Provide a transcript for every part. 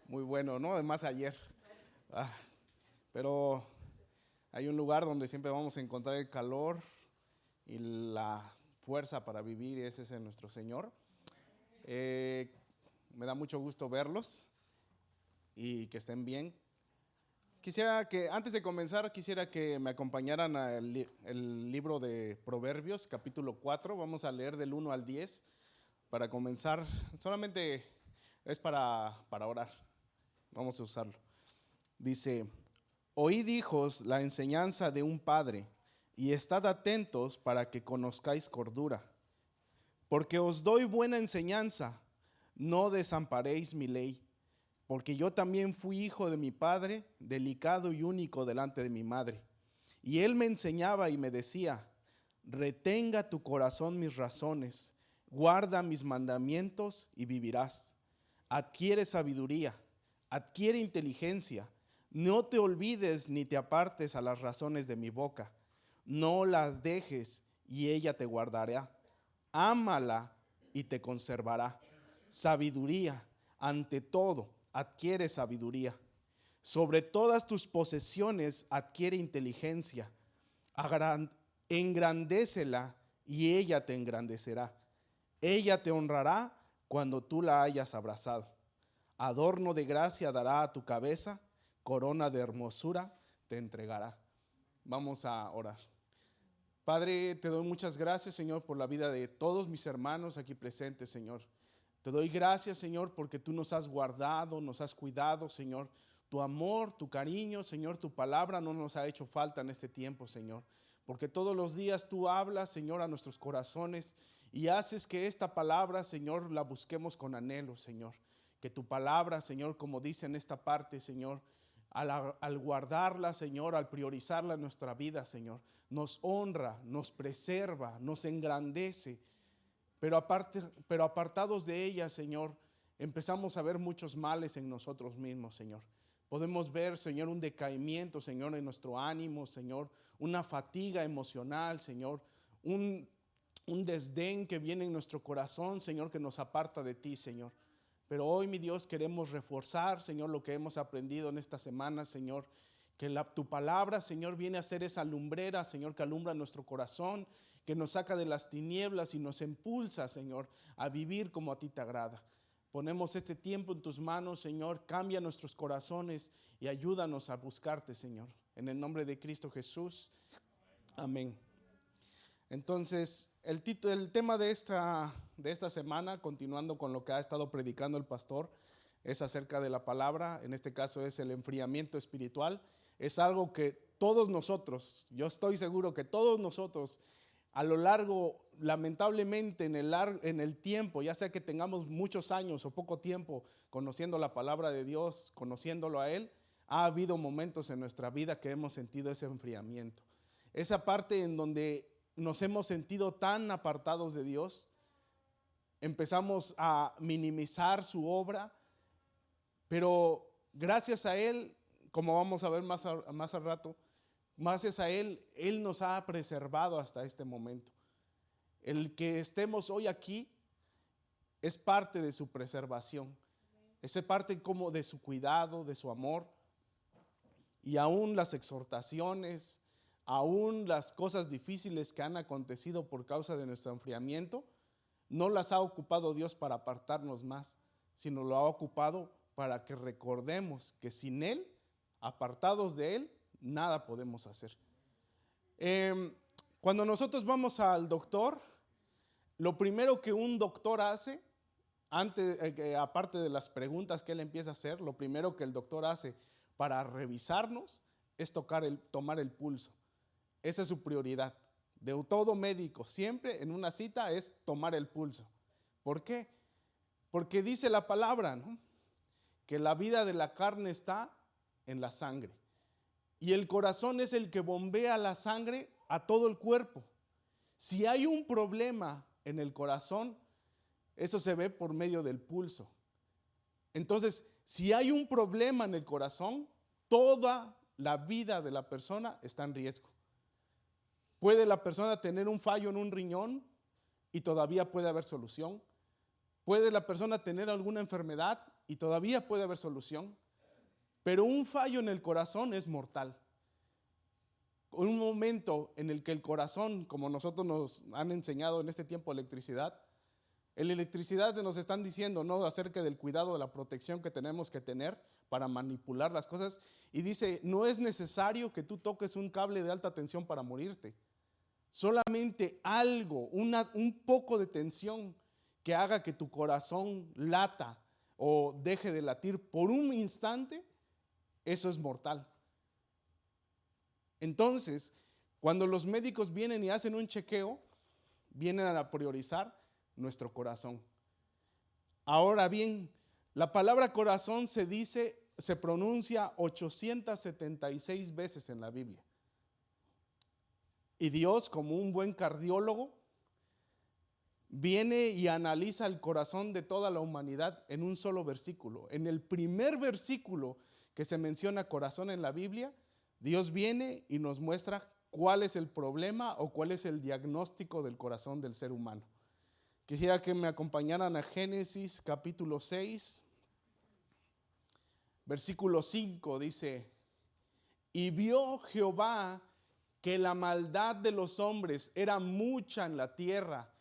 Muy bueno, ¿no? Además ayer. Ah, pero hay un lugar donde siempre vamos a encontrar el calor y la fuerza para vivir, y ese es en nuestro Señor. Eh, Me da mucho gusto verlos y que estén bien. Quisiera que, antes de comenzar, quisiera que me acompañaran al libro de Proverbios, capítulo 4. Vamos a leer del 1 al 10 para comenzar. Solamente es para orar. Vamos a usarlo. Dice: Oíd, hijos, la enseñanza de un padre, y estad atentos para que conozcáis cordura. Porque os doy buena enseñanza, no desamparéis mi ley. Porque yo también fui hijo de mi padre, delicado y único delante de mi madre. Y él me enseñaba y me decía: retenga tu corazón mis razones, guarda mis mandamientos y vivirás. Adquiere sabiduría, adquiere inteligencia. No te olvides ni te apartes a las razones de mi boca. No las dejes y ella te guardará. Ámala y te conservará. Sabiduría, ante todo, adquiere sabiduría. Sobre todas tus posesiones adquiere inteligencia. Engrandécela y ella te engrandecerá. Ella te honrará cuando tú la hayas abrazado. Adorno de gracia dará a tu cabeza, corona de hermosura te entregará. Vamos a orar. Padre, te doy muchas gracias, Señor, por la vida de todos mis hermanos aquí presentes, Señor. Te doy gracias, Señor, porque tú nos has guardado, nos has cuidado, Señor. Tu amor, tu cariño, Señor, tu palabra no nos ha hecho falta en este tiempo, Señor. Porque todos los días tú hablas, Señor, a nuestros corazones y haces que esta palabra, Señor, la busquemos con anhelo, Señor. Que tu palabra, Señor, como dice en esta parte, Señor, al guardarla, Señor, al priorizarla en nuestra vida, Señor, nos honra, nos preserva, nos engrandece. Pero apartados de ella, Señor, empezamos a ver muchos males en nosotros mismos, Señor. Podemos ver, Señor, un decaimiento, Señor, en nuestro ánimo, Señor, una fatiga emocional, Señor, un, un desdén que viene en nuestro corazón, Señor, que nos aparta de ti, Señor. Pero hoy, mi Dios, queremos reforzar, Señor, lo que hemos aprendido en esta semana, Señor. Que tu palabra, Señor, viene a ser esa lumbrera, Señor, que alumbra nuestro corazón, que nos saca de las tinieblas y nos impulsa, Señor, a vivir como a ti te agrada. Ponemos este tiempo en tus manos, Señor. Cambia nuestros corazones y ayúdanos a buscarte, Señor. En el nombre de Cristo Jesús. Amén. Entonces, el tema de esta semana, continuando con lo que ha estado predicando el pastor, es acerca de la palabra. En este caso es el enfriamiento espiritual. Es algo que todos nosotros, yo estoy seguro que todos nosotros, a lo largo, lamentablemente en el tiempo, ya sea que tengamos muchos años o poco tiempo conociendo la palabra de Dios, conociéndolo a Él, ha habido momentos en nuestra vida que hemos sentido ese enfriamiento. Esa parte en donde nos hemos sentido tan apartados de Dios, empezamos a minimizar su obra, pero gracias a Él, como vamos a ver más al rato, gracias a Él, Él nos ha preservado hasta este momento. El que estemos hoy aquí es parte de su preservación, es parte como de su cuidado, de su amor, y aún las exhortaciones, aún las cosas difíciles que han acontecido por causa de nuestro enfriamiento, no las ha ocupado Dios para apartarnos más, sino lo ha ocupado para que recordemos que sin Él, apartados de Él, nada podemos hacer. Cuando nosotros vamos al doctor, lo primero que un doctor hace, aparte de las preguntas que él empieza a hacer, lo primero que el doctor hace para revisarnos es tomar el pulso. Esa es su prioridad. De todo médico, siempre en una cita es tomar el pulso. ¿Por qué? Porque dice la palabra, ¿no?, que la vida de la carne está en la sangre. Y el corazón es el que bombea la sangre a todo el cuerpo. Si hay un problema en el corazón, eso se ve por medio del pulso. Entonces, si hay un problema en el corazón, toda la vida de la persona está en riesgo. Puede la persona tener un fallo en un riñón y todavía puede haber solución. Puede la persona tener alguna enfermedad y todavía puede haber solución, pero un fallo en el corazón es mortal. Un momento en el que el corazón, como nosotros nos han enseñado en este tiempo electricidad, en la electricidad nos están diciendo, ¿no?, acerca del cuidado, de la protección que tenemos que tener para manipular las cosas, y dice, no es necesario que tú toques un cable de alta tensión para morirte. Solamente algo, un poco de tensión que haga que tu corazón lata o deje de latir por un instante, eso es mortal. Entonces, cuando los médicos vienen y hacen un chequeo, vienen a priorizar nuestro corazón. Ahora bien, la palabra corazón se pronuncia 876 veces en la Biblia. Y Dios, como un buen cardiólogo, viene y analiza el corazón de toda la humanidad en un solo versículo. En el primer versículo que se menciona corazón en la Biblia, Dios viene y nos muestra cuál es el problema o cuál es el diagnóstico del corazón del ser humano. Quisiera que me acompañaran a Génesis capítulo 6, versículo 5, dice, y vio Jehová que la maldad de los hombres era mucha en la tierra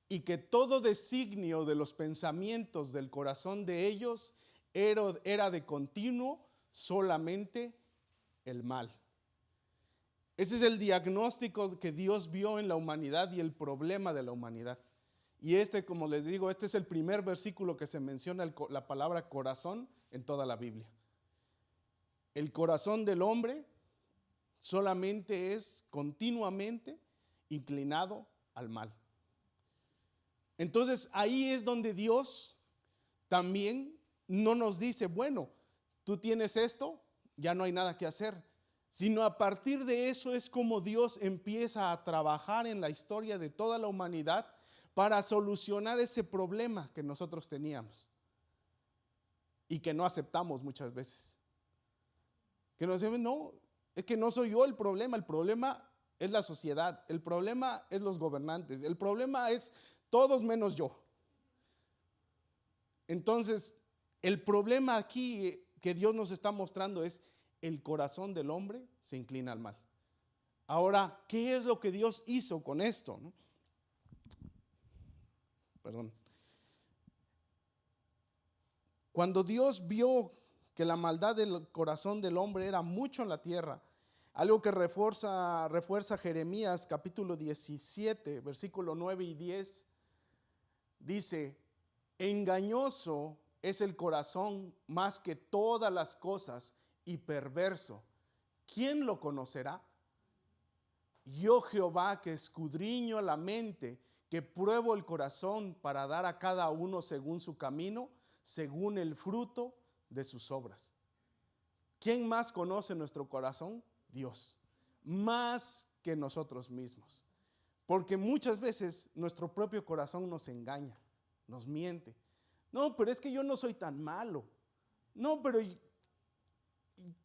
y que todo designio de los pensamientos del corazón de ellos era de continuo solamente el mal. Ese es el diagnóstico que Dios vio en la humanidad y el problema de la humanidad. Y como les digo, este es el primer versículo que se menciona la palabra corazón en toda la Biblia. El corazón del hombre solamente es continuamente inclinado al mal. Entonces ahí es donde Dios también no nos dice, bueno, tú tienes esto, ya no hay nada que hacer, sino a partir de eso es como Dios empieza a trabajar en la historia de toda la humanidad para solucionar ese problema que nosotros teníamos y que no aceptamos muchas veces. Que nos dicen, no, es que no soy yo el problema es la sociedad, el problema es los gobernantes, el problema es todos menos yo. Entonces, el problema aquí que Dios nos está mostrando es el corazón del hombre se inclina al mal. Ahora, ¿qué es lo que Dios hizo con esto, no? Perdón. Cuando Dios vio que la maldad del corazón del hombre era mucho en la tierra, algo que refuerza Jeremías capítulo 17, versículo 9 y 10, dice, engañoso es el corazón más que todas las cosas y perverso. ¿Quién lo conocerá? Yo Jehová que escudriño la mente, que pruebo el corazón para dar a cada uno según su camino, según el fruto de sus obras. ¿Quién más conoce nuestro corazón? Dios, más que nosotros mismos. Porque muchas veces nuestro propio corazón nos engaña, nos miente. No, pero es que yo no soy tan malo. No, pero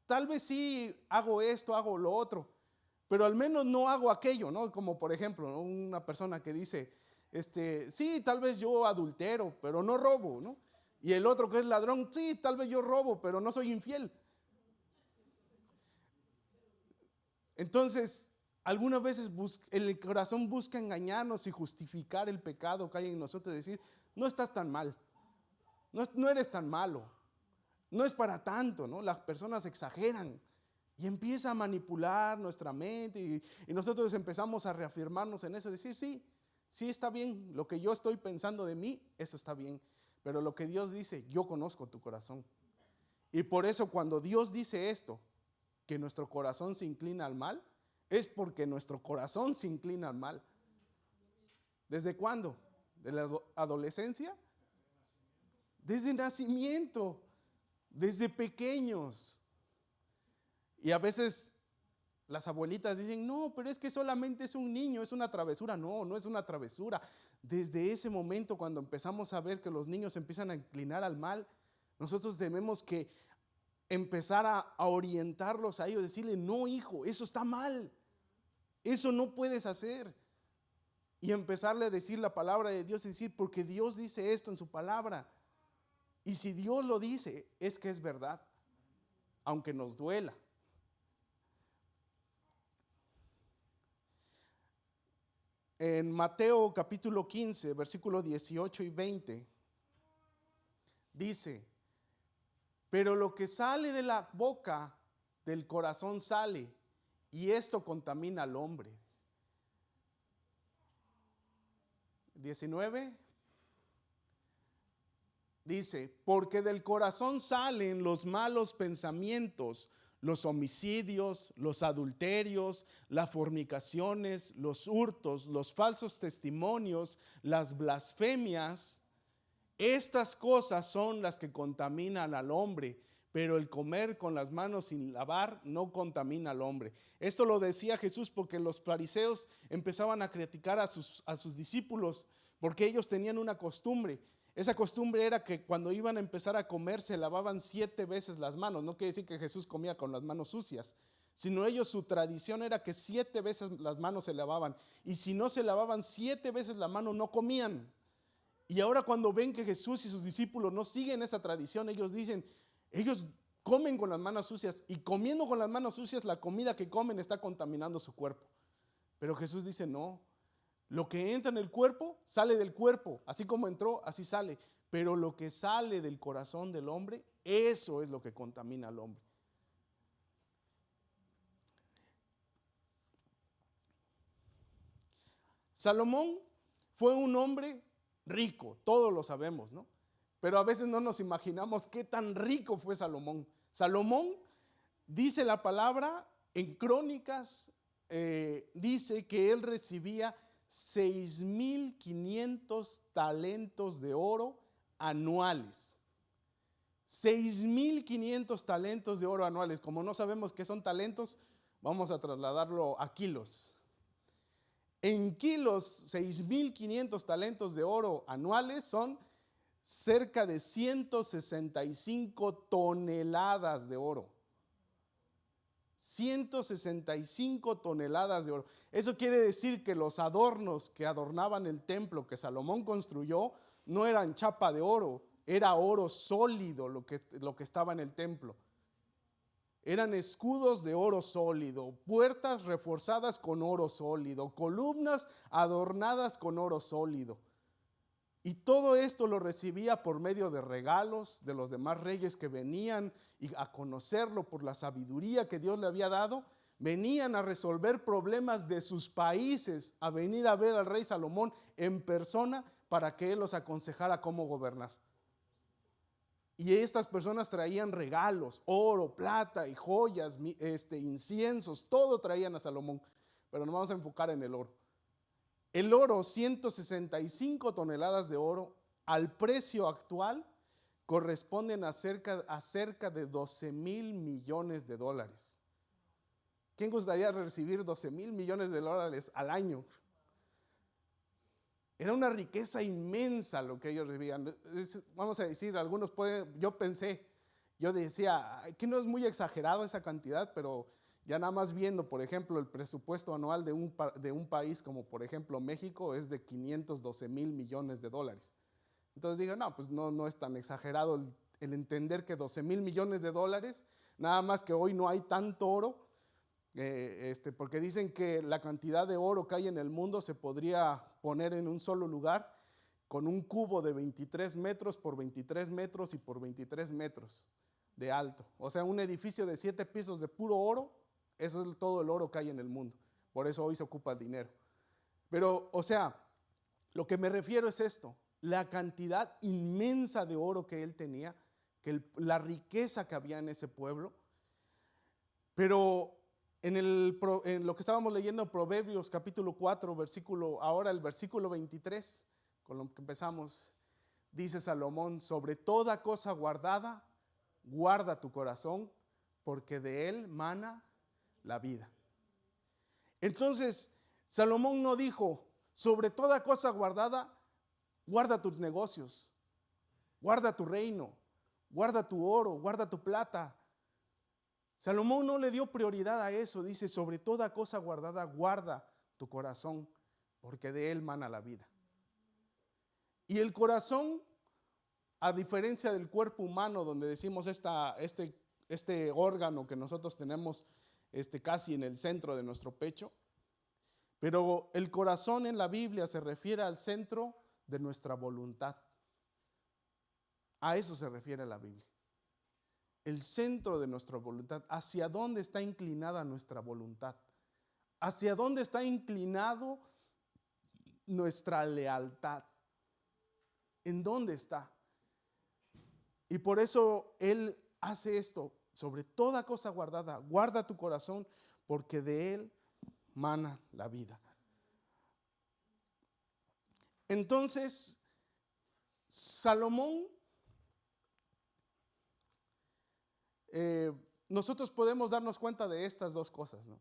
tal vez sí hago esto, hago lo otro, pero al menos no hago aquello, ¿no? Como por ejemplo, ¿no?, una persona que dice, sí, tal vez yo adultero, pero no robo, ¿no? Y el otro que es ladrón, sí, tal vez yo robo, pero no soy infiel. Entonces, algunas veces el corazón busca engañarnos y justificar el pecado que hay en nosotros, decir, no estás tan mal, no eres tan malo, no es para tanto, ¿no? Las personas exageran y empieza a manipular nuestra mente y nosotros empezamos a reafirmarnos en eso, decir, sí está bien, lo que yo estoy pensando de mí, eso está bien, pero lo que Dios dice, yo conozco tu corazón. Y por eso cuando Dios dice esto, que nuestro corazón se inclina al mal, es porque nuestro corazón se inclina al mal. ¿Desde cuándo? ¿De la adolescencia? Desde nacimiento, desde pequeños. Y a veces las abuelitas dicen, no, pero es que solamente es un niño, es una travesura. No, no es una travesura. Desde ese momento, cuando empezamos a ver que los niños empiezan a inclinar al mal, nosotros debemos que empezar a orientarlos a ellos, decirle, no hijo, eso está mal, eso no puedes hacer. y empezarle a decir la palabra de Dios y decir, porque Dios dice esto en su palabra. Y si Dios lo dice, es que es verdad, aunque nos duela. En Mateo capítulo 15, versículos 18 y 20, dice, pero lo que sale de la boca, del corazón sale, y esto contamina al hombre. 19, dice, porque del corazón salen los malos pensamientos, los homicidios, los adulterios, las fornicaciones, los hurtos, los falsos testimonios, las blasfemias. Estas cosas son las que contaminan al hombre, pero el comer con las manos sin lavar no contamina al hombre. Esto lo decía Jesús porque los fariseos empezaban a criticar a sus discípulos, porque ellos tenían una costumbre. Esa costumbre era que cuando iban a empezar a comer se lavaban 7 veces las manos. No quiere decir que Jesús comía con las manos sucias, sino ellos, su tradición era que 7 veces las manos se lavaban, y si no se lavaban 7 veces la mano no comían. Y ahora cuando ven que Jesús y sus discípulos no siguen esa tradición, ellos dicen, ellos comen con las manos sucias, y comiendo con las manos sucias la comida que comen está contaminando su cuerpo. Pero Jesús dice, no, lo que entra en el cuerpo sale del cuerpo, así como entró, así sale. Pero lo que sale del corazón del hombre, eso es lo que contamina al hombre. Salomón fue un hombre rico, todos lo sabemos, ¿no? Pero a veces no nos imaginamos qué tan rico fue Salomón. Salomón, dice la palabra en Crónicas, dice que él recibía 6,500 talentos de oro anuales. 6,500 talentos de oro anuales. Como no sabemos qué son talentos, vamos a trasladarlo a kilos. En kilos, 6,500 talentos de oro anuales son cerca de 165 toneladas de oro. 165 toneladas de oro. Eso quiere decir que los adornos que adornaban el templo que Salomón construyó no eran chapa de oro, era oro sólido lo que estaba en el templo. Eran escudos de oro sólido, puertas reforzadas con oro sólido, columnas adornadas con oro sólido. Y todo esto lo recibía por medio de regalos de los demás reyes que venían a conocerlo por la sabiduría que Dios le había dado. Venían a resolver problemas de sus países, a venir a ver al rey Salomón en persona para que él los aconsejara cómo gobernar. Y estas personas traían regalos, oro, plata y joyas, inciensos, todo traían a Salomón. Pero nos vamos a enfocar en el oro. El oro, 165 toneladas de oro, al precio actual, corresponden a cerca de 12,000 millones de dólares. ¿Quién gustaría recibir 12,000 millones de dólares al año? Era una riqueza inmensa lo que ellos recibían. Vamos a decir, algunos pueden, yo decía, que no es muy exagerado esa cantidad, pero ya nada más viendo, por ejemplo, el presupuesto anual de un país como por ejemplo México es de 512,000 millones de dólares. Entonces digo, no, pues no es tan exagerado el entender que 12,000 millones de dólares, nada más que hoy no hay tanto oro, porque dicen que la cantidad de oro que hay en el mundo se podría poner en un solo lugar con un cubo de 23 metros por 23 metros y por 23 metros de alto. O sea, un edificio de 7 pisos de puro oro, eso es todo el oro que hay en el mundo. Por eso hoy se ocupa el dinero. Pero, o sea, lo que me refiero es esto, la cantidad inmensa de oro que él tenía, la riqueza que había en ese pueblo. Pero en lo que estábamos leyendo, Proverbios capítulo 4, ahora el versículo 23, con lo que empezamos, dice Salomón, sobre toda cosa guardada, guarda tu corazón, porque de él mana la vida. Entonces, Salomón no dijo, sobre toda cosa guardada, guarda tus negocios, guarda tu reino, guarda tu oro, guarda tu plata. Salomón no le dio prioridad a eso, dice, sobre toda cosa guardada, guarda tu corazón, porque de él mana la vida. Y el corazón, a diferencia del cuerpo humano, donde decimos este órgano que nosotros tenemos casi en el centro de nuestro pecho, pero el corazón en la Biblia se refiere al centro de nuestra voluntad. A eso se refiere la Biblia. El centro de nuestra voluntad, hacia dónde está inclinada nuestra voluntad, hacia dónde está inclinado nuestra lealtad, en dónde está. Y por eso Él hace esto, sobre toda cosa guardada, guarda tu corazón, porque de él mana la vida. Entonces, Salomón, nosotros podemos darnos cuenta de estas dos cosas, ¿no?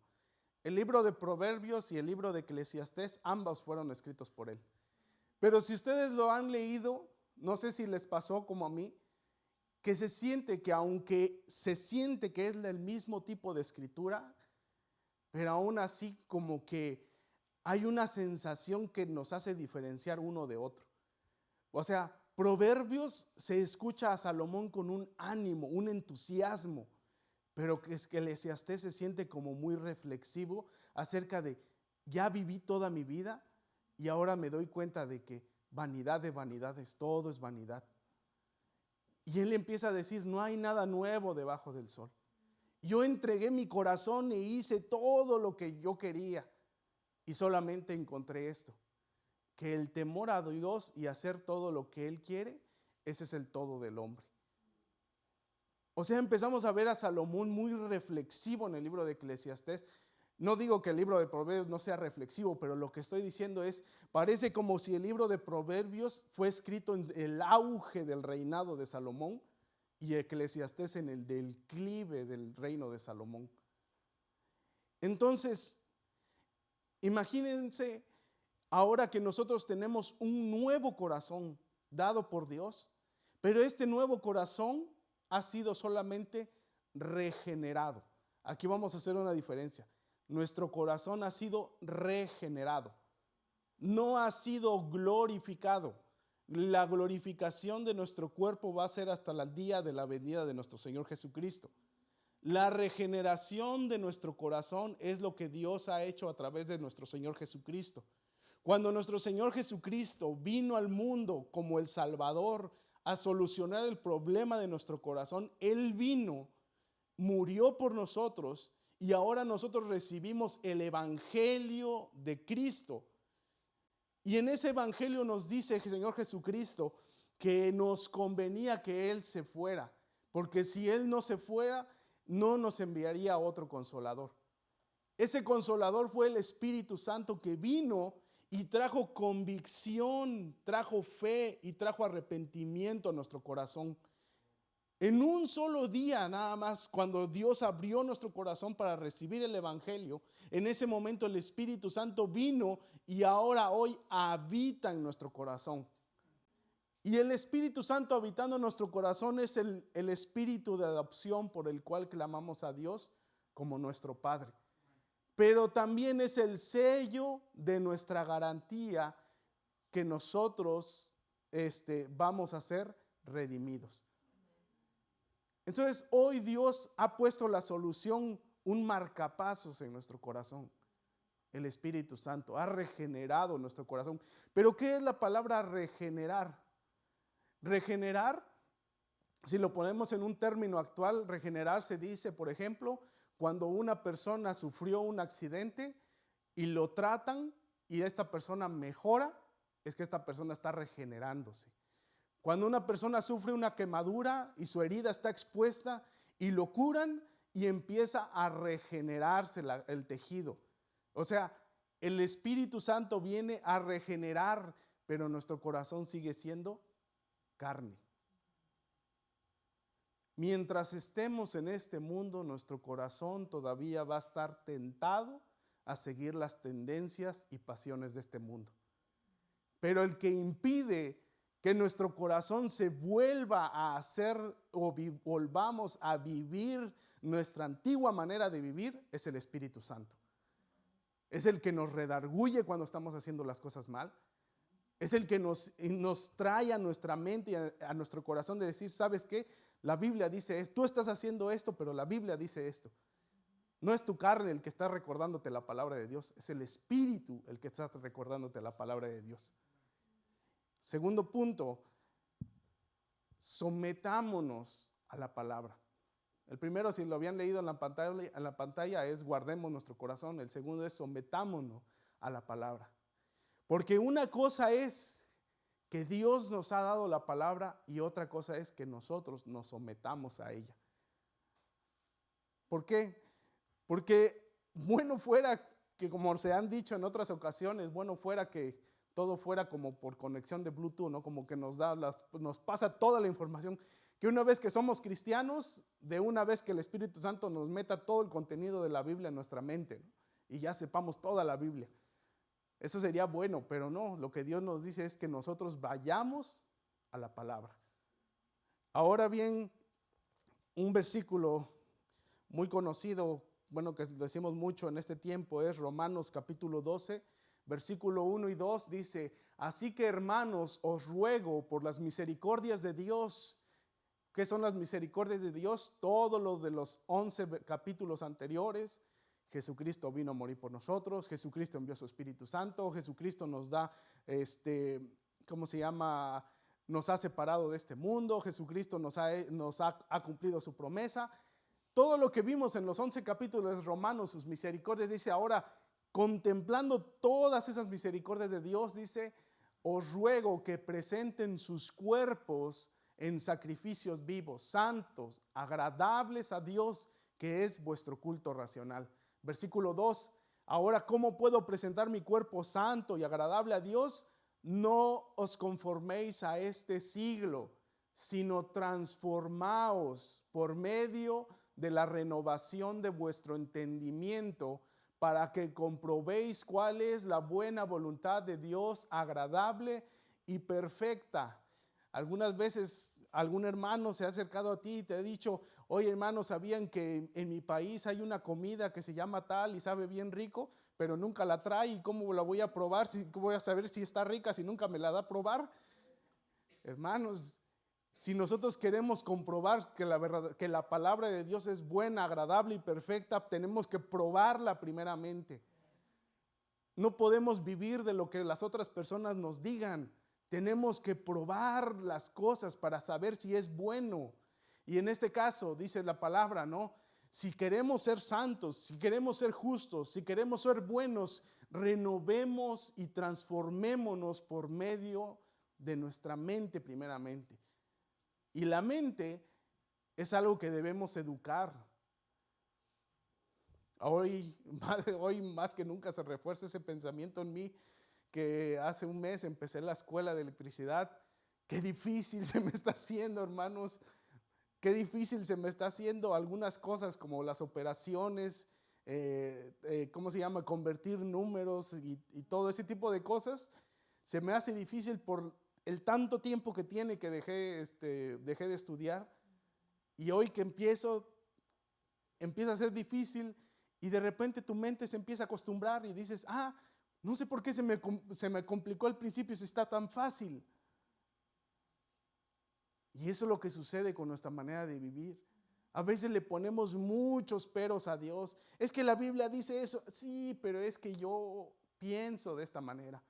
El libro de Proverbios y el libro de Eclesiastés, ambos fueron escritos por él. Pero si ustedes lo han leído, no sé si les pasó como a mí, que se siente que aunque se siente que es el mismo tipo de escritura, pero aún así como que hay una sensación que nos hace diferenciar uno de otro. O sea, Proverbios se escucha a Salomón con un ánimo, un entusiasmo, pero que es que Eclesiastés se siente como muy reflexivo acerca de, ya viví toda mi vida y ahora me doy cuenta de que vanidad de vanidades, todo es vanidad. Y él empieza a decir, no hay nada nuevo debajo del sol. Yo entregué mi corazón e hice todo lo que yo quería y solamente encontré esto, que el temor a Dios y hacer todo lo que Él quiere, ese es el todo del hombre. O sea, empezamos a ver a Salomón muy reflexivo en el libro de Eclesiastés. No digo que el libro de Proverbios no sea reflexivo, pero lo que estoy diciendo es, parece como si el libro de Proverbios fue escrito en el auge del reinado de Salomón y Eclesiastés en el declive del reino de Salomón. Entonces, imagínense ahora que nosotros tenemos un nuevo corazón dado por Dios, pero este nuevo corazón ha sido solamente regenerado. Aquí vamos a hacer una diferencia. Nuestro corazón ha sido regenerado, no ha sido glorificado. La glorificación de nuestro cuerpo va a ser hasta el día de la venida de nuestro Señor Jesucristo. La regeneración de nuestro corazón es lo que Dios ha hecho a través de nuestro Señor Jesucristo. Cuando nuestro Señor Jesucristo vino al mundo como el Salvador a solucionar el problema de nuestro corazón, Él vino, murió por nosotros y ahora nosotros recibimos el Evangelio de Cristo. Y en ese Evangelio nos dice el Señor Jesucristo que nos convenía que Él se fuera, porque si Él no se fuera, no nos enviaría otro consolador. Ese consolador fue el Espíritu Santo que vino y trajo convicción, trajo fe y trajo arrepentimiento a nuestro corazón. En un solo día nada más, cuando Dios abrió nuestro corazón para recibir el Evangelio, en ese momento el Espíritu Santo vino y ahora hoy habita en nuestro corazón. Y el Espíritu Santo habitando en nuestro corazón es el espíritu de adopción por el cual clamamos a Dios como nuestro Padre. Pero también es el sello de nuestra garantía que nosotros vamos a ser redimidos. Entonces, hoy Dios ha puesto la solución, un marcapasos en nuestro corazón. El Espíritu Santo ha regenerado nuestro corazón. Pero ¿qué es la palabra regenerar? Regenerar, si lo ponemos en un término actual, regenerar se dice, por ejemplo, cuando una persona sufrió un accidente y lo tratan y esta persona mejora, es que esta persona está regenerándose. Cuando una persona sufre una quemadura y su herida está expuesta y lo curan y empieza a regenerarse el tejido. O sea, el Espíritu Santo viene a regenerar, pero nuestro corazón sigue siendo carne. Mientras estemos en este mundo, nuestro corazón todavía va a estar tentado a seguir las tendencias y pasiones de este mundo. Pero el que impide que nuestro corazón se vuelva a hacer o volvamos a vivir nuestra antigua manera de vivir es el Espíritu Santo. Es el que nos redarguye cuando estamos haciendo las cosas mal. Es el que nos trae a nuestra mente y a nuestro corazón de decir, ¿sabes qué? La Biblia dice esto, tú estás haciendo esto, pero la Biblia dice esto. No es tu carne el que está recordándote la palabra de Dios, es el Espíritu el que está recordándote la palabra de Dios. Segundo punto, sometámonos a la palabra. El primero, si lo habían leído en la pantalla, es guardemos nuestro corazón. El segundo es sometámonos a la palabra. Porque una cosa es que Dios nos ha dado la palabra y otra cosa es que nosotros nos sometamos a ella. ¿Por qué? Porque bueno fuera que, como se han dicho en otras ocasiones, bueno fuera que todo fuera como por conexión de Bluetooth, ¿no? Como que nos pasa toda la información. Que una vez que somos cristianos, de una vez que el Espíritu Santo nos meta todo el contenido de la Biblia en nuestra mente, ¿no? Y ya sepamos toda la Biblia. Eso sería bueno, pero no, lo que Dios nos dice es que nosotros vayamos a la palabra. Ahora bien, un versículo muy conocido, bueno, que decimos mucho en este tiempo, es Romanos capítulo 12, versículo 1 y 2, dice, así que hermanos, os ruego por las misericordias de Dios. ¿Qué son las misericordias de Dios? Todo lo de los 11 capítulos anteriores. Jesucristo vino a morir por nosotros, Jesucristo envió su Espíritu Santo, Jesucristo nos da, nos ha separado de este mundo, Jesucristo ha cumplido su promesa. Todo lo que vimos en los 11 capítulos de Romanos, sus misericordias, dice ahora, contemplando todas esas misericordias de Dios, dice, os ruego que presenten sus cuerpos en sacrificios vivos, santos, agradables a Dios, que es vuestro culto racional. Versículo 2, ahora, ¿cómo puedo presentar mi cuerpo santo y agradable a Dios? No os conforméis a este siglo, sino transformaos por medio de la renovación de vuestro entendimiento, para que comprobéis cuál es la buena voluntad de Dios, agradable y perfecta. Algunas veces algún hermano se ha acercado a ti y te ha dicho, oye hermano, ¿sabían que en mi país hay una comida que se llama tal y sabe bien rico, pero nunca la trae? ¿Y cómo la voy a probar? ¿Cómo voy a saber si está rica si nunca me la da a probar? Hermanos, si nosotros queremos comprobar que la palabra de Dios es buena, agradable y perfecta, tenemos que probarla primeramente. No podemos vivir de lo que las otras personas nos digan. Tenemos que probar las cosas para saber si es bueno. Y en este caso dice la palabra, ¿no? Si queremos ser santos, si queremos ser justos, si queremos ser buenos, renovemos y transformémonos por medio de nuestra mente primeramente. Y la mente es algo que debemos educar. Hoy más que nunca se refuerza ese pensamiento en mí, que hace un mes empecé la escuela de electricidad. Qué difícil se me está haciendo, hermanos. Qué difícil se me está haciendo algunas cosas como las operaciones, convertir números y todo ese tipo de cosas. Se me hace difícil por el tanto tiempo que tiene que dejé de estudiar. Y hoy que empieza a ser difícil y de repente tu mente se empieza a acostumbrar y dices, no sé por qué se me complicó al principio si está tan fácil. Y eso es lo que sucede con nuestra manera de vivir. A veces le ponemos muchos peros a Dios. Es que la Biblia dice eso. Sí, pero es que yo pienso de esta manera.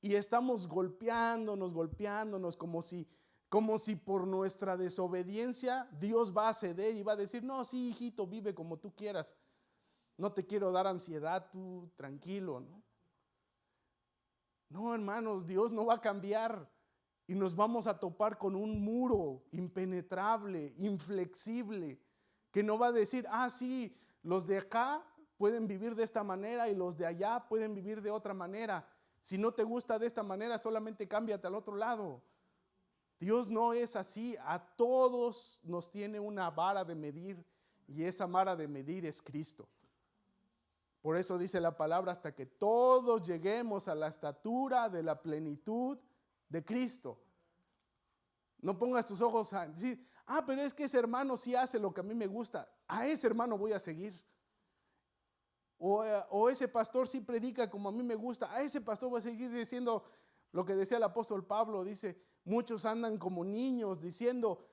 Y estamos golpeándonos como si por nuestra desobediencia Dios va a ceder y va a decir, no, sí, hijito, vive como tú quieras. No te quiero dar ansiedad, tú tranquilo, ¿no? No, hermanos, Dios no va a cambiar y nos vamos a topar con un muro impenetrable, inflexible, que no va a decir, sí, los de acá pueden vivir de esta manera y los de allá pueden vivir de otra manera. Si no te gusta de esta manera, solamente cámbiate al otro lado. Dios no es así. A todos nos tiene una vara de medir y esa vara de medir es Cristo. Por eso dice la palabra, hasta que todos lleguemos a la estatura de la plenitud de Cristo. No pongas tus ojos a decir, pero es que ese hermano sí hace lo que a mí me gusta. A ese hermano voy a seguir. O ese pastor sí predica como a mí me gusta. A ese pastor voy a seguir diciendo lo que decía el apóstol Pablo. Dice, muchos andan como niños diciendo,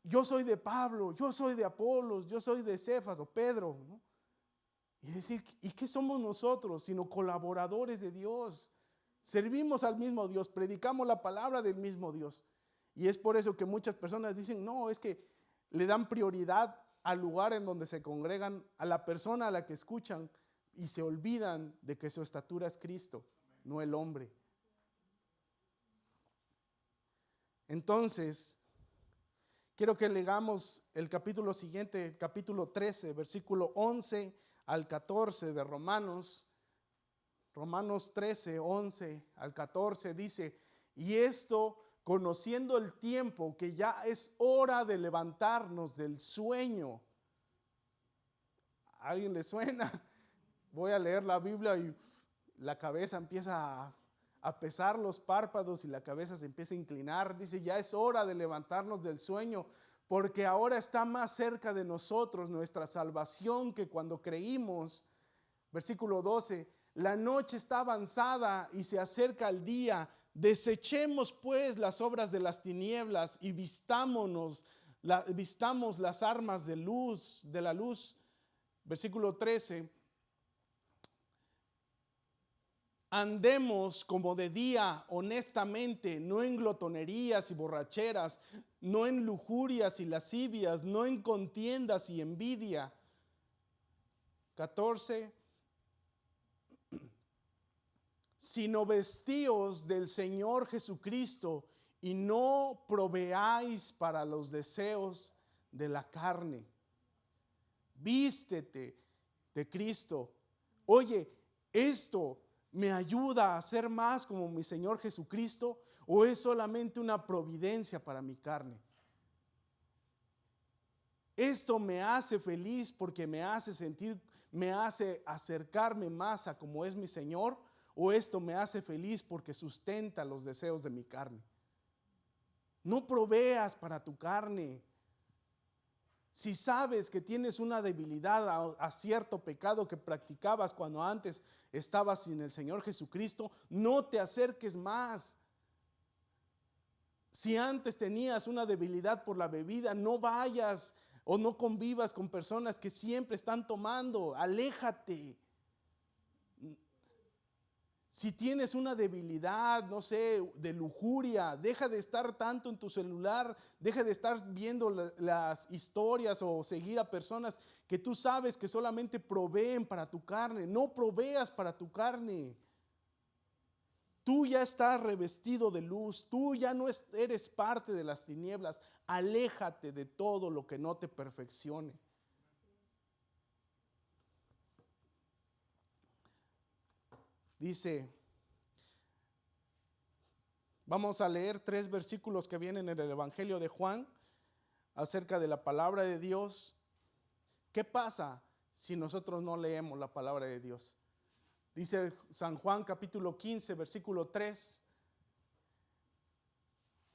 yo soy de Pablo, yo soy de Apolos, yo soy de Cefas o Pedro, ¿no? Y decir, ¿y qué somos nosotros? Sino colaboradores de Dios. Servimos al mismo Dios, predicamos la palabra del mismo Dios. Y es por eso que muchas personas dicen, no, es que le dan prioridad al lugar en donde se congregan, a la persona a la que escuchan, y se olvidan de que su estatura es Cristo, no el hombre. Entonces, quiero que leamos el capítulo siguiente, el capítulo 13, versículo 11 al 14 de Romanos. Romanos 13, 11 al 14 dice, y esto conociendo el tiempo, que ya es hora de levantarnos del sueño. ¿A alguien le suena? Voy a leer la Biblia y la cabeza empieza a pesar los párpados y la cabeza se empieza a inclinar. Dice, ya es hora de levantarnos del sueño, porque ahora está más cerca de nosotros nuestra salvación que cuando creímos. Versículo 12, la noche está avanzada y se acerca el día. Desechemos pues las obras de las tinieblas y vistamos las armas de la luz. Versículo 13, andemos como de día honestamente, no en glotonerías y borracheras, no en lujurias y lascivias, no en contiendas y envidia. 14, sino vestíos del Señor Jesucristo y no proveáis para los deseos de la carne. Vístete de Cristo. Oye, ¿esto me ayuda a ser más como mi Señor Jesucristo o es solamente una providencia para mi carne? Esto me hace feliz porque me hace sentir, me hace acercarme más a como es mi Señor, o esto me hace feliz porque sustenta los deseos de mi carne. No proveas para tu carne. Si sabes que tienes una debilidad a cierto pecado que practicabas cuando antes estabas sin el Señor Jesucristo, no te acerques más. Si antes tenías una debilidad por la bebida, no vayas o no convivas con personas que siempre están tomando. Aléjate. Si tienes una debilidad, no sé, de lujuria, deja de estar tanto en tu celular, deja de estar viendo las historias o seguir a personas que tú sabes que solamente proveen para tu carne. No proveas para tu carne. Tú ya estás revestido de luz, tú ya no eres parte de las tinieblas. Aléjate de todo lo que no te perfeccione. Dice, vamos a leer 3 versículos que vienen en el Evangelio de Juan acerca de la palabra de Dios. ¿Qué pasa si nosotros no leemos la palabra de Dios? Dice San Juan capítulo 15, versículo 3.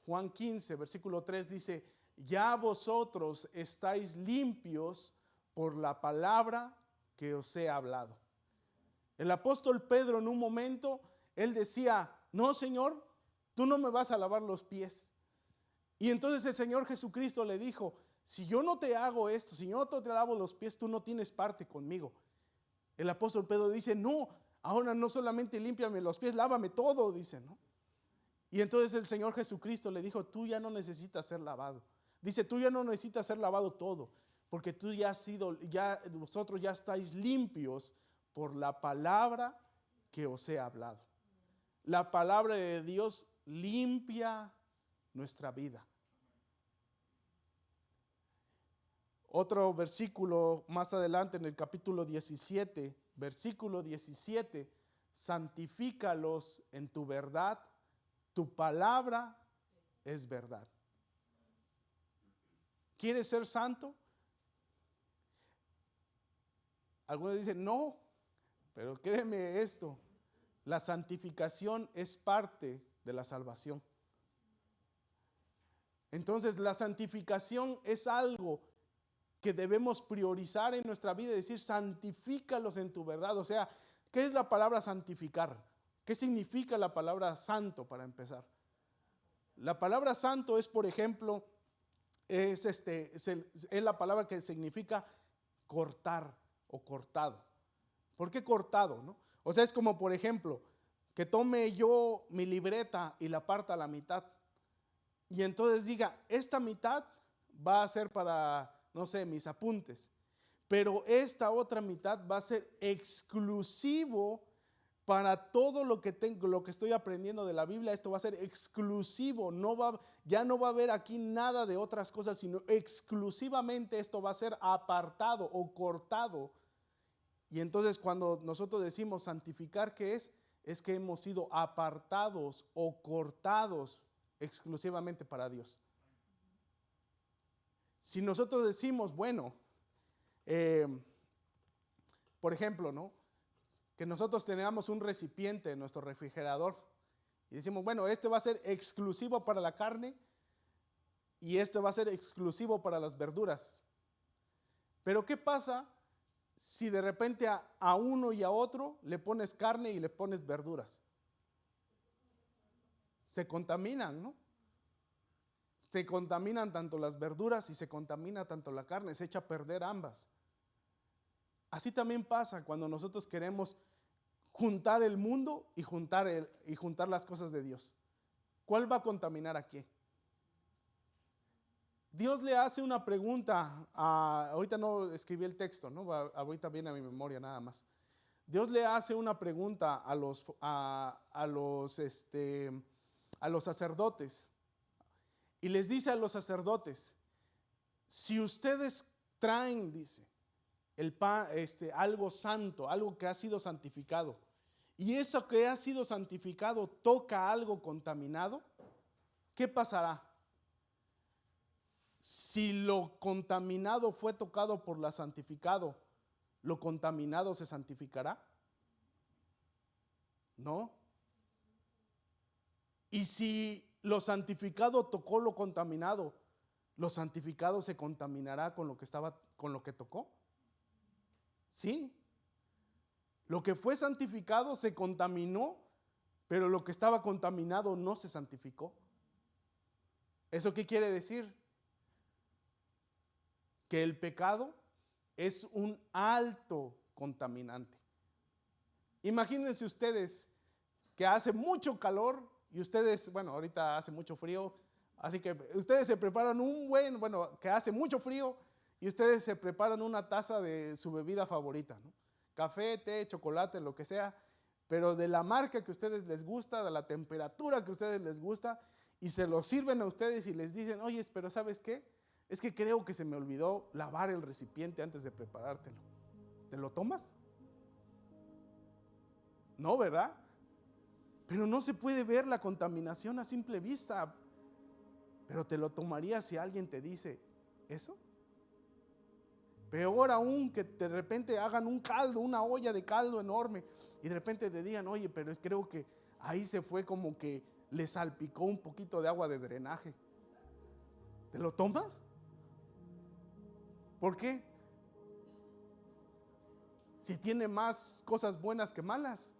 Juan 15, versículo 3 dice, ya vosotros estáis limpios por la palabra que os he hablado. El apóstol Pedro en un momento, él decía, no, Señor, tú no me vas a lavar los pies. Y entonces el Señor Jesucristo le dijo, si yo no te hago esto, si yo no te lavo los pies, tú no tienes parte conmigo. El apóstol Pedro dice, no, ahora no solamente límpiame los pies, lávame todo, dice, ¿no? Y entonces el Señor Jesucristo le dijo, tú ya no necesitas ser lavado. Dice, tú ya no necesitas ser lavado todo, porque tú ya has sido, vosotros ya estáis limpios por la palabra que os he hablado. La palabra de Dios limpia nuestra vida. Otro versículo más adelante en el capítulo 17, versículo 17, santifícalos en tu verdad, tu palabra es verdad. ¿Quieres ser santo? Algunos dicen, no, pero créeme esto, la santificación es parte de la salvación. Entonces la santificación es algo que debemos priorizar en nuestra vida y decir, santifícalos en tu verdad. O sea, ¿qué es la palabra santificar? ¿Qué significa la palabra santo para empezar? La palabra santo es, por ejemplo, es la palabra que significa cortar o cortado. ¿Por qué cortado, no? O sea, es como, por ejemplo, que tome yo mi libreta y la parta a la mitad. Y entonces diga, esta mitad va a ser para, no sé, mis apuntes. Pero esta otra mitad va a ser exclusivo para todo lo que tengo, lo que estoy aprendiendo de la Biblia. Esto va a ser exclusivo. Ya no va a haber aquí nada de otras cosas, sino exclusivamente esto va a ser apartado o cortado. Y entonces cuando nosotros decimos santificar, ¿qué es? Es que hemos sido apartados o cortados exclusivamente para Dios. Si nosotros decimos, bueno, por ejemplo, ¿no? Que nosotros tengamos un recipiente en nuestro refrigerador y decimos, bueno, este va a ser exclusivo para la carne y este va a ser exclusivo para las verduras. Pero ¿qué pasa si de repente a uno y a otro le pones carne y le pones verduras? Se contaminan, ¿no? Se contaminan tanto las verduras y se contamina tanto la carne, se echa a perder ambas. Así también pasa cuando nosotros queremos juntar el mundo y juntar las cosas de Dios. ¿Cuál va a contaminar a qué? Dios le hace una pregunta, ahorita no escribí el texto, ¿no? Ahorita viene a mi memoria nada más. Dios le hace una pregunta a los sacerdotes y les dice a los sacerdotes, si ustedes traen, dice, algo santo, algo que ha sido santificado, y eso que ha sido santificado toca algo contaminado, ¿qué pasará? Si lo contaminado fue tocado por lo santificado, ¿lo contaminado se santificará? No. Y si lo santificado tocó lo contaminado, ¿lo santificado se contaminará con lo que tocó? Sí. Lo que fue santificado se contaminó, pero lo que estaba contaminado no se santificó. ¿Eso qué quiere decir? Que el pecado es un alto contaminante. Imagínense ustedes que hace mucho calor y ustedes, bueno, ahorita hace mucho frío, así que ustedes se preparan que hace mucho frío y ustedes se preparan una taza de su bebida favorita, ¿no? Café, té, chocolate, lo que sea, pero de la marca que a ustedes les gusta, de la temperatura que a ustedes les gusta, y se lo sirven a ustedes y les dicen, oye, pero ¿sabes qué? Es que creo que se me olvidó lavar el recipiente antes de preparártelo. ¿Te lo tomas? No, ¿verdad? Pero no se puede ver la contaminación a simple vista. Pero ¿te lo tomarías si alguien te dice eso? Peor aún, que de repente hagan un caldo, una olla de caldo enorme y de repente te digan, oye, pero creo que ahí se fue como que le salpicó un poquito de agua de drenaje. ¿Te lo tomas? ¿Por qué? Si tiene más cosas buenas que malas.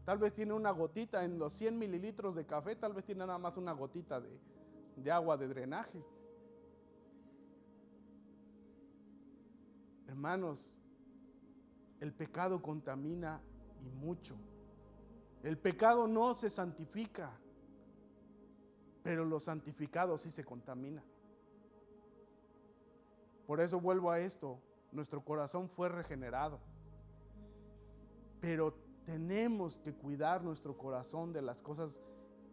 Tal vez tiene una gotita en los 100 mililitros de café, tal vez tiene nada más una gotita de agua de drenaje. Hermanos, el pecado contamina y mucho. El pecado no se santifica, pero lo santificado sí se contamina. Por eso vuelvo a esto, nuestro corazón fue regenerado, pero tenemos que cuidar nuestro corazón de las cosas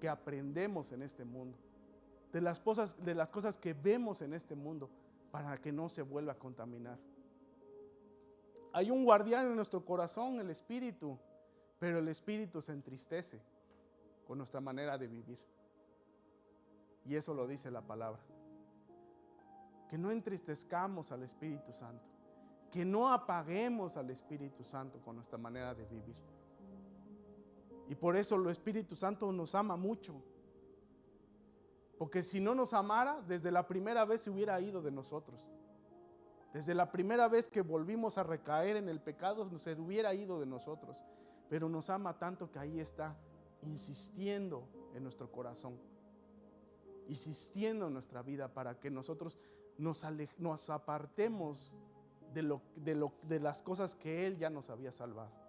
que aprendemos en este mundo, de las cosas que vemos en este mundo, para que no se vuelva a contaminar. Hay un guardián en nuestro corazón, el Espíritu, pero el Espíritu se entristece con nuestra manera de vivir. Y eso lo dice la palabra. Que no entristezcamos al Espíritu Santo, que no apaguemos al Espíritu Santo con nuestra manera de vivir. Y por eso el Espíritu Santo nos ama mucho, Porque si no nos amara, desde la primera vez se hubiera ido de nosotros. Desde la primera vez que volvimos a recaer en el pecado, se hubiera ido de nosotros. Pero nos ama tanto que ahí está, insistiendo en nuestro corazón, insistiendo en nuestra vida para que nosotros nos apartemos de las cosas que Él ya nos había salvado.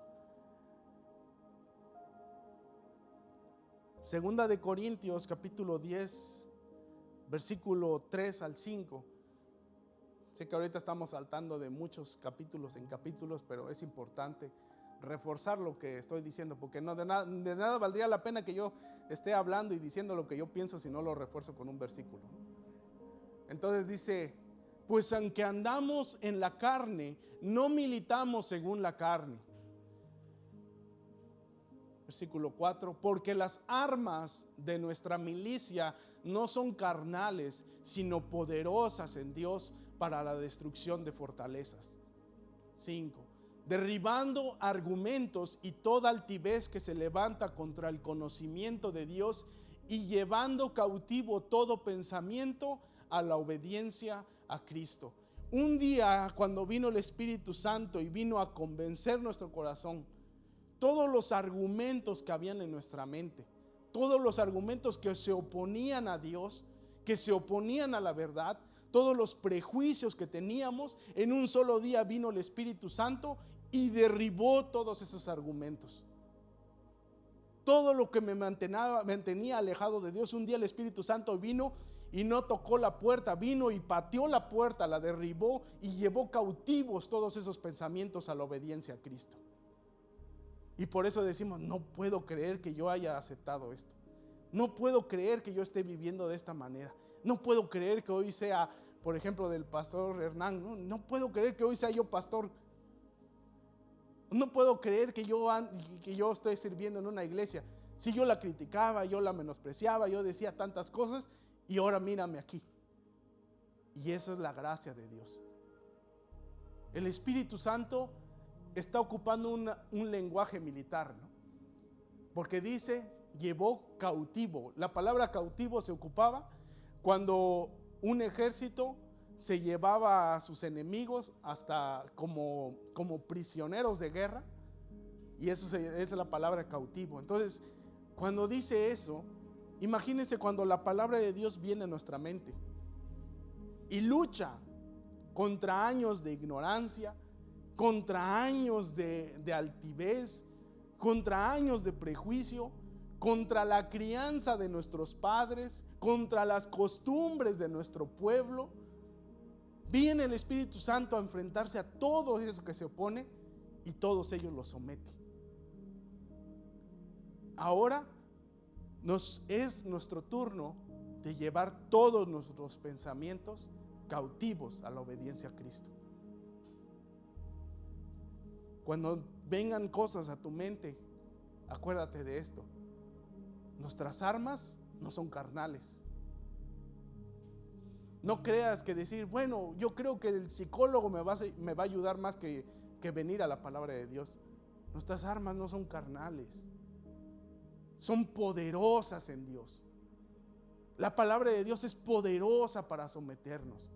Segunda de Corintios capítulo 10, versículo 3 al 5. Sé que ahorita estamos saltando de muchos capítulos en capítulos, pero es importante reforzar lo que estoy diciendo, porque de nada valdría la pena que yo esté hablando y diciendo lo que yo pienso si no lo refuerzo con un versículo. Entonces dice: pues aunque andamos en la carne, no militamos según la carne. Versículo 4: porque las armas de nuestra milicia no son carnales, sino poderosas en Dios para la destrucción de fortalezas. 5: derribando argumentos y toda altivez que se levanta contra el conocimiento de Dios, y llevando cautivo todo pensamiento a la obediencia a Cristo. Un día, cuando vino el Espíritu Santo y vino a convencer nuestro corazón, todos los argumentos que habían en nuestra mente, todos los argumentos que se oponían a Dios, que se oponían a la verdad, todos los prejuicios que teníamos, en un solo día vino el Espíritu Santo y derribó todos esos argumentos. Todo lo que me mantenía alejado de Dios, un día el Espíritu Santo vino y no tocó la puerta, vino y pateó la puerta, la derribó y llevó cautivos todos esos pensamientos a la obediencia a Cristo. Y por eso decimos: no puedo creer que yo haya aceptado esto. No puedo creer que yo esté viviendo de esta manera. No puedo creer que hoy sea, por ejemplo, del pastor Hernán. No puedo creer que hoy sea yo pastor. No puedo creer que yo estoy sirviendo en una iglesia. Si yo la criticaba, yo la menospreciaba, yo decía tantas cosas, y ahora mírame aquí. Y esa es la gracia de Dios. El Espíritu Santo está ocupando un lenguaje militar, ¿no? Porque dice: llevó cautivo. La palabra cautivo se ocupaba cuando un ejército se llevaba a sus enemigos hasta como prisioneros de guerra, y esa es la palabra cautivo. Entonces, cuando dice eso, imagínense cuando la palabra de Dios viene a nuestra mente y lucha contra años de ignorancia, contra años de altivez, contra años de prejuicio, contra la crianza de nuestros padres, contra las costumbres de nuestro pueblo. Viene el Espíritu Santo a enfrentarse a todo eso que se opone, y todos ellos lo someten. Ahora es nuestro turno de llevar todos nuestros pensamientos cautivos a la obediencia a Cristo. Cuando vengan cosas a tu mente, acuérdate de esto: nuestras armas no son carnales. No creas que decir: bueno, yo creo que el psicólogo me va a ayudar más que venir a la palabra de Dios. Nuestras armas no son carnales, son poderosas en Dios. La palabra de Dios es poderosa para someternos,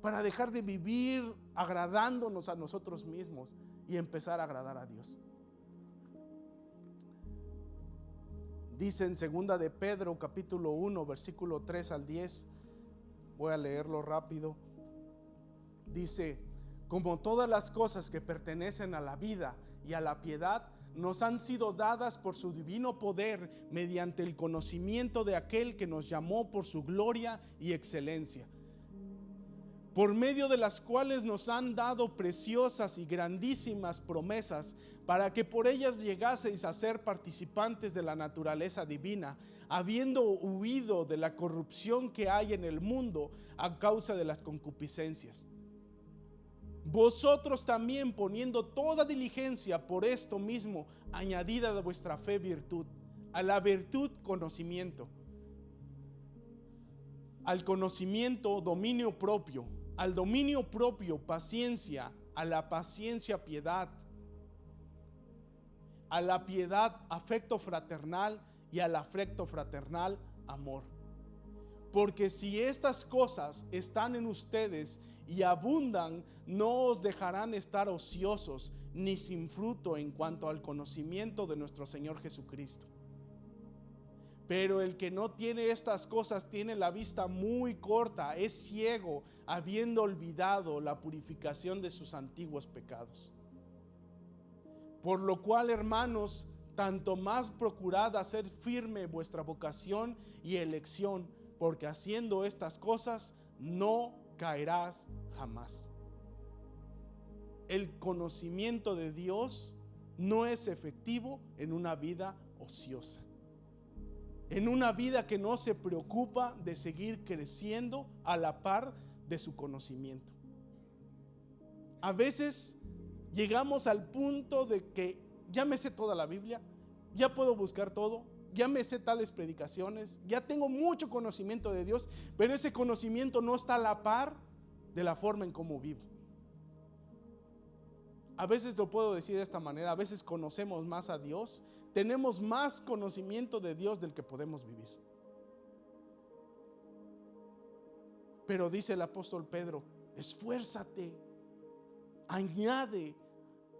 para dejar de vivir agradándonos a nosotros mismos y empezar a agradar a Dios. Dice en 2 de Pedro capítulo 1 versículo 3 al 10, voy a leerlo rápido. Dice: como todas las cosas que pertenecen a la vida y a la piedad nos han sido dadas por su divino poder, mediante el conocimiento de aquel que nos llamó por su gloria y excelencia, por medio de las cuales nos han dado preciosas y grandísimas promesas, para que por ellas llegaseis a ser participantes de la naturaleza divina, habiendo huido de la corrupción que hay en el mundo a causa de las concupiscencias. Vosotros también, poniendo toda diligencia, por esto mismo añadida de vuestra fe virtud, a la virtud conocimiento, al conocimiento dominio propio, al dominio propio paciencia, a la paciencia piedad, a la piedad afecto fraternal, y al afecto fraternal amor. Porque si estas cosas están en ustedes y abundan, no os dejarán estar ociosos ni sin fruto en cuanto al conocimiento de nuestro Señor Jesucristo. Pero el que no tiene estas cosas tiene la vista muy corta, es ciego, habiendo olvidado la purificación de sus antiguos pecados. Por lo cual, hermanos, tanto más procurad hacer firme vuestra vocación y elección, porque haciendo estas cosas no caerás jamás. El conocimiento de Dios no es efectivo en una vida ociosa, en una vida que no se preocupa de seguir creciendo a la par de su conocimiento. A veces llegamos al punto de que ya me sé toda la Biblia, ya puedo buscar todo, ya me sé tales predicaciones, ya tengo mucho conocimiento de Dios, pero ese conocimiento no está a la par de la forma en cómo vivo. A veces lo puedo decir de esta manera, a veces conocemos más a Dios, tenemos más conocimiento de Dios del que podemos vivir. Pero dice el apóstol Pedro, esfuérzate, añade.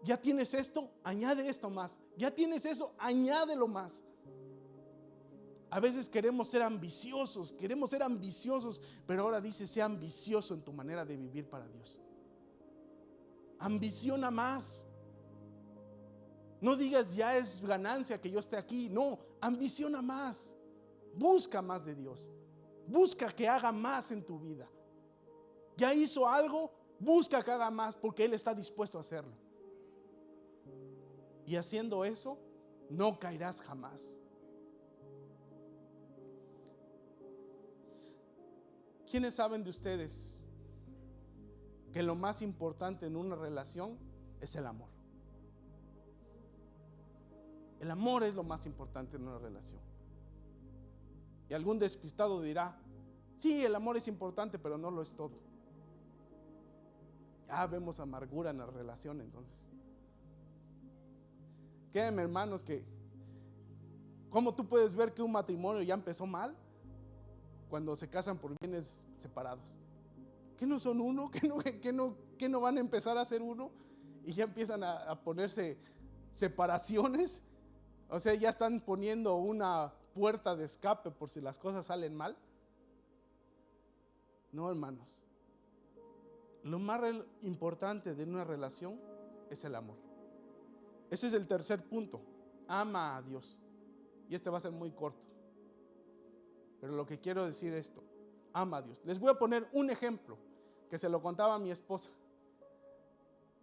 Ya tienes esto, añade esto más. Ya tienes eso, añádelo más. A veces queremos ser ambiciosos, pero ahora dice, sea ambicioso en tu manera de vivir para Dios. Ambiciona más. No digas, ya es ganancia que yo esté aquí. No, ambiciona más. Busca más de Dios. Busca que haga más en tu vida. Ya hizo algo, busca que haga más, porque Él está dispuesto a hacerlo. Y haciendo eso, no caerás jamás. ¿Quiénes saben de ustedes que lo más importante en una relación es el amor? El amor es lo más importante en una relación. Y algún despistado dirá, sí, el amor es importante, pero no lo es todo. Ya vemos amargura en la relación entonces. Créanme, hermanos, que ¿cómo tú puedes ver que un matrimonio ya empezó mal cuando se casan por bienes separados? ¿Que no son uno? ¿Que no van a empezar a ser uno? Y ya empiezan a ponerse separaciones. O sea, ya están poniendo una puerta de escape por si las cosas salen mal. No, hermanos. Lo más importante de una relación es el amor. Ese es el tercer punto. Ama a Dios. Y este va a ser muy corto. Pero lo que quiero decir es esto. Ama a Dios. Les voy a poner un ejemplo que se lo contaba a mi esposa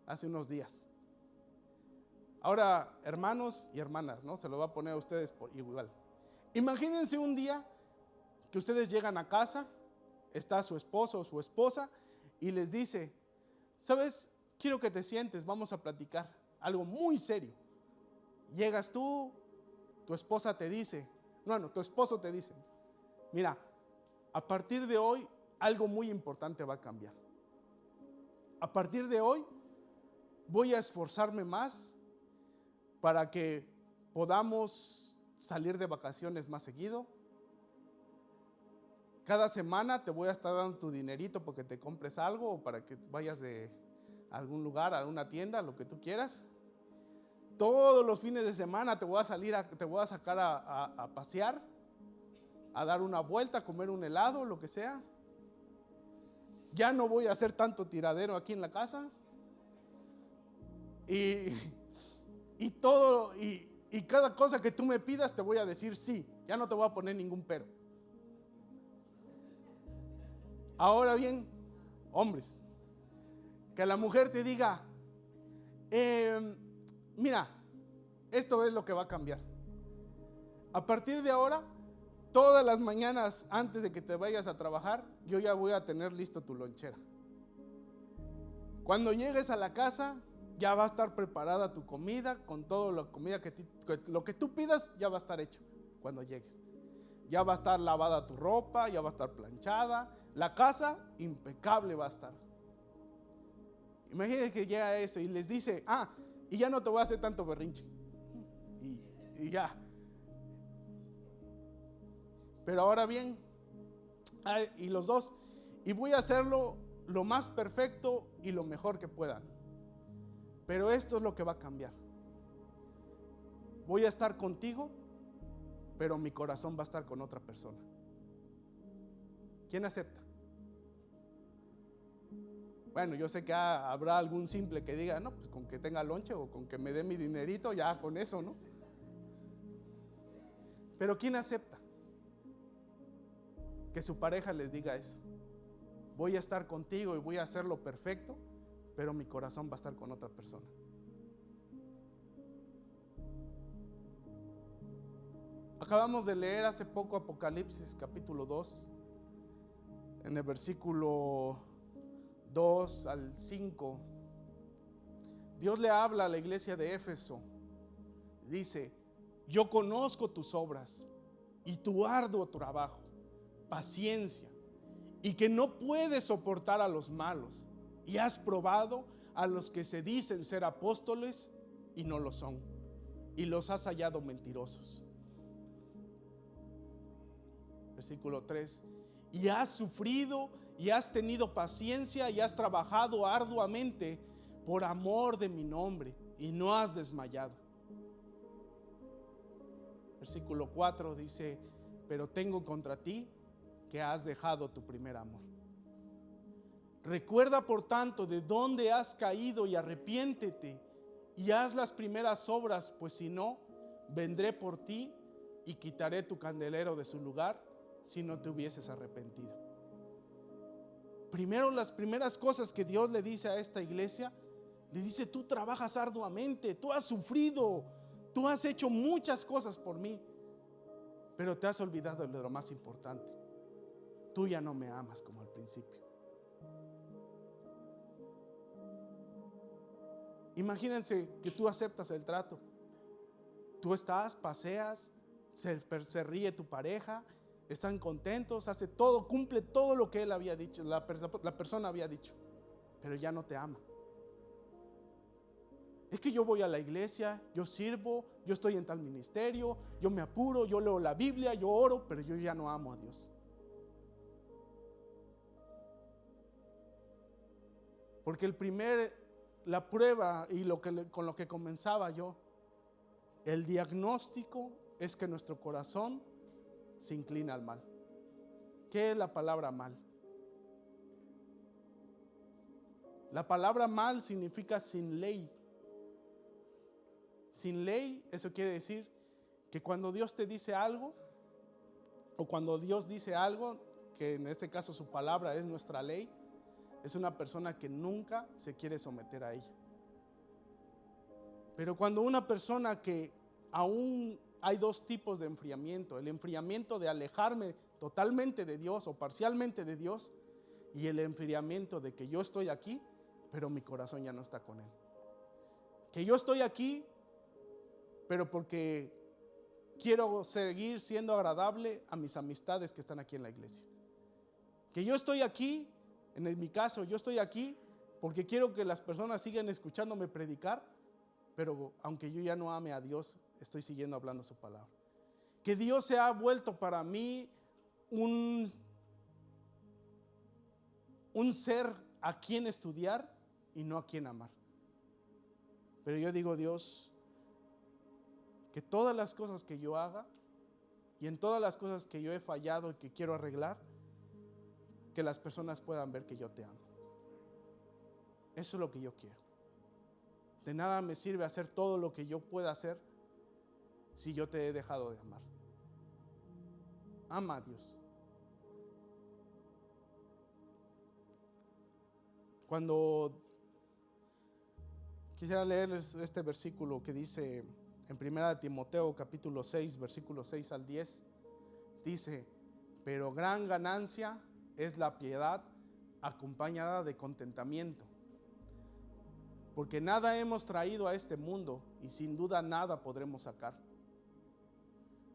hace unos días. Ahora, hermanos y hermanas, ¿no? Se lo voy a poner a ustedes por igual. Imagínense un día que ustedes llegan a casa, está su esposo o su esposa y les dice, ¿sabes? Quiero que te sientes, vamos a platicar algo muy serio. Llegas tú, tu esposa te dice, tu esposo te dice, mira, a partir de hoy algo muy importante va a cambiar. A partir de hoy voy a esforzarme más para que podamos salir de vacaciones más seguido. Cada semana te voy a estar dando tu dinerito porque te compres algo o para que vayas de algún lugar, a alguna tienda, lo que tú quieras. Todos los fines de semana te voy a sacar a pasear, a dar una vuelta, a comer un helado, lo que sea. Ya no voy a hacer tanto tiradero aquí en la casa. Y cada cosa que tú me pidas te voy a decir sí. Ya no te voy a poner ningún pero. Ahora bien, hombres, que la mujer te diga, mira, esto es lo que va a cambiar. A partir de ahora, todas las mañanas antes de que te vayas a trabajar, yo ya voy a tener listo tu lonchera. Cuando llegues a la casa, ya va a estar preparada tu comida, con toda la comida lo que tú pidas, ya va a estar hecho cuando llegues. Ya va a estar lavada tu ropa, ya va a estar planchada, la casa impecable va a estar. Imagínense que llega eso y les dice, y ya no te voy a hacer tanto berrinche. Y ya. Pero ahora bien, Y los dos. Y voy a hacerlo lo más perfecto y lo mejor que puedan. Pero esto es lo que va a cambiar. Voy a estar contigo, pero mi corazón va a estar con otra persona. ¿Quién acepta? Bueno, yo sé que habrá algún simple que diga, no, pues con que tenga lonche o con que me dé mi dinerito, ya con eso, ¿no? Pero ¿quién acepta que su pareja les diga eso? Voy a estar contigo y voy a hacerlo perfecto, pero mi corazón va a estar con otra persona. Acabamos de leer hace poco Apocalipsis capítulo 2, en el versículo 2 al 5. Dios le habla a la iglesia de Éfeso. Dice: yo conozco tus obras y tu arduo trabajo, paciencia, y que no puedes soportar a los malos, y has probado a los que se dicen ser apóstoles y no lo son, y los has hallado mentirosos. Versículo 3: y has sufrido y has tenido paciencia y has trabajado arduamente por amor de mi nombre y no has desmayado. Versículo 4 dice: pero tengo contra ti que has dejado tu primer amor. Recuerda por tanto de dónde has caído y arrepiéntete y haz las primeras obras, pues si no, vendré por ti y quitaré tu candelero de su lugar si no te hubieses arrepentido. Primero, las primeras cosas que Dios le dice a esta iglesia, le dice: tú trabajas arduamente, tú has sufrido, tú has hecho muchas cosas por mí, pero te has olvidado de lo más importante. Tú ya no me amas como al principio. Imagínense que tú aceptas el trato. Tú estás, paseas, se ríe tu pareja, están contentos, hace todo, cumple todo lo que él había dicho, la persona había dicho, pero ya no te ama. Es que yo voy a la iglesia, yo sirvo, yo estoy en tal ministerio, yo me apuro, yo leo la Biblia, yo oro, pero yo ya no amo a Dios. Porque la prueba y con lo que comenzaba yo, el diagnóstico es que nuestro corazón se inclina al mal. ¿Qué es la palabra mal? La palabra mal significa sin ley. Sin ley, eso quiere decir que cuando Dios te dice algo, o cuando Dios dice algo, que en este caso su palabra es nuestra ley, es una persona que nunca se quiere someter a ella. Pero cuando una persona que aún hay dos tipos de enfriamiento: el enfriamiento de alejarme totalmente de Dios o parcialmente de Dios, y el enfriamiento de que yo estoy aquí, pero mi corazón ya no está con Él. Que yo estoy aquí, pero porque quiero seguir siendo agradable a mis amistades que están aquí en la iglesia. Que yo estoy aquí, en mi caso, yo estoy aquí porque quiero que las personas sigan escuchándome predicar, pero aunque yo ya no ame a Dios, estoy siguiendo hablando su palabra. Que Dios se ha vuelto para mí un ser a quien estudiar y no a quien amar. Pero yo digo: Dios, que todas las cosas que yo haga y en todas las cosas que yo he fallado y que quiero arreglar, que las personas puedan ver que yo te amo. Eso es lo que yo quiero. De nada me sirve hacer todo lo que yo pueda hacer si yo te he dejado de amar. Ama a Dios. Cuando quisiera leerles este versículo que dice en 1 Timoteo capítulo 6, versículos 6 al 10, dice: pero gran ganancia es la piedad acompañada de contentamiento, porque nada hemos traído a este mundo y sin duda nada podremos sacar.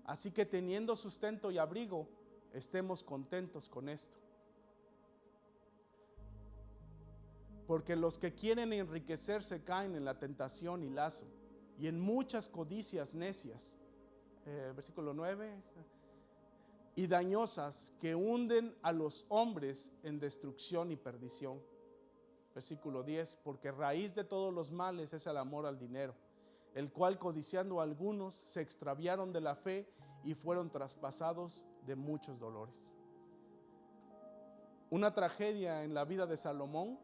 Así que teniendo sustento y abrigo, estemos contentos con esto. Porque los que quieren enriquecerse caen en la tentación y lazo, y en muchas codicias necias. Versículo 9. y dañosas que hunden a los hombres en destrucción y perdición. Versículo 10, porque raíz de todos los males es el amor al dinero, el cual codiciando a algunos se extraviaron de la fe y fueron traspasados de muchos dolores. Una tragedia en la vida de Salomón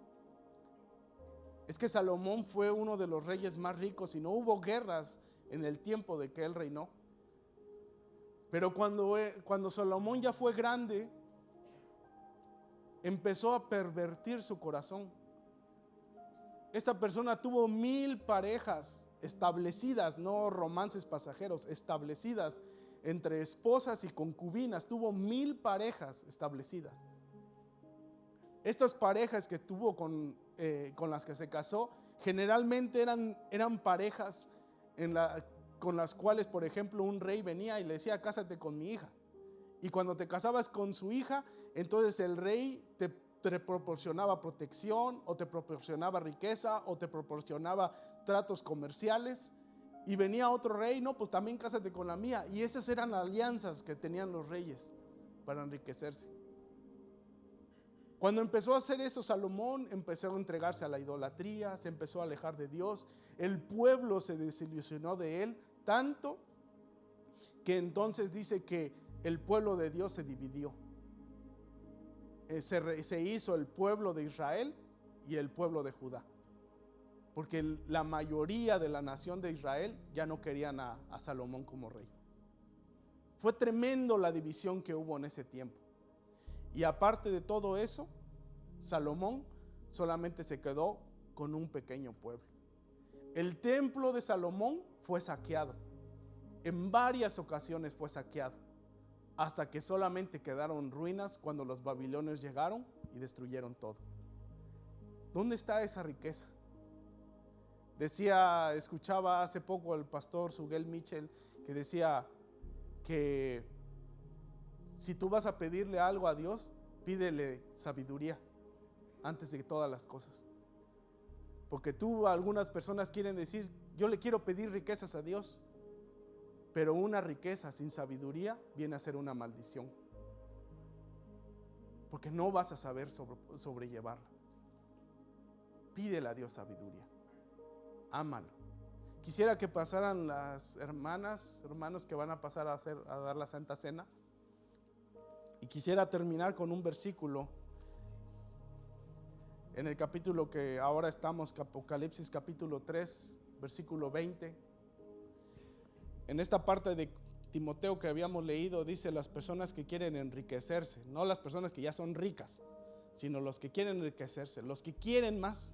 es que Salomón fue uno de los reyes más ricos y no hubo guerras en el tiempo de que él reinó. Pero cuando Salomón ya fue grande, empezó a pervertir su corazón. Esta persona tuvo 1000 parejas establecidas, no romances pasajeros, establecidas entre esposas y concubinas. Tuvo 1000 parejas establecidas. Estas parejas que tuvo con las que se casó, generalmente eran parejas con las cuales, por ejemplo, un rey venía y le decía, cásate con mi hija. Y cuando te casabas con su hija, entonces el rey te proporcionaba protección, o te proporcionaba riqueza, o te proporcionaba tratos comerciales. Y venía otro rey, no, pues también cásate con la mía. Y esas eran alianzas que tenían los reyes para enriquecerse. Cuando empezó a hacer eso, Salomón empezó a entregarse a la idolatría, se empezó a alejar de Dios. El pueblo se desilusionó de él tanto que entonces dice que el pueblo de Dios se dividió. Se hizo el pueblo de Israel y el pueblo de Judá, porque la mayoría de la nación de Israel ya no querían a Salomón como rey. Fue tremendo la división que hubo en ese tiempo. Y aparte de todo eso, Salomón solamente se quedó con un pequeño pueblo. El templo de Salomón fue saqueado. En varias ocasiones fue saqueado, hasta que solamente quedaron ruinas cuando los babilonios llegaron y destruyeron todo. ¿Dónde está esa riqueza? Escuchaba hace poco al pastor Suguel Mitchell que decía que si tú vas a pedirle algo a Dios, pídele sabiduría antes de todas las cosas. Porque algunas personas quieren decir, yo le quiero pedir riquezas a Dios, pero una riqueza sin sabiduría viene a ser una maldición, porque no vas a saber sobrellevarla. Pídele a Dios sabiduría, ámalo. Quisiera que pasaran las hermanos que van a pasar a dar la Santa Cena. Y quisiera terminar con un versículo en el capítulo que ahora estamos, Apocalipsis capítulo 3, versículo 20. En esta parte de Timoteo que habíamos leído, dice las personas que quieren enriquecerse, no las personas que ya son ricas, sino los que quieren enriquecerse, los que quieren más.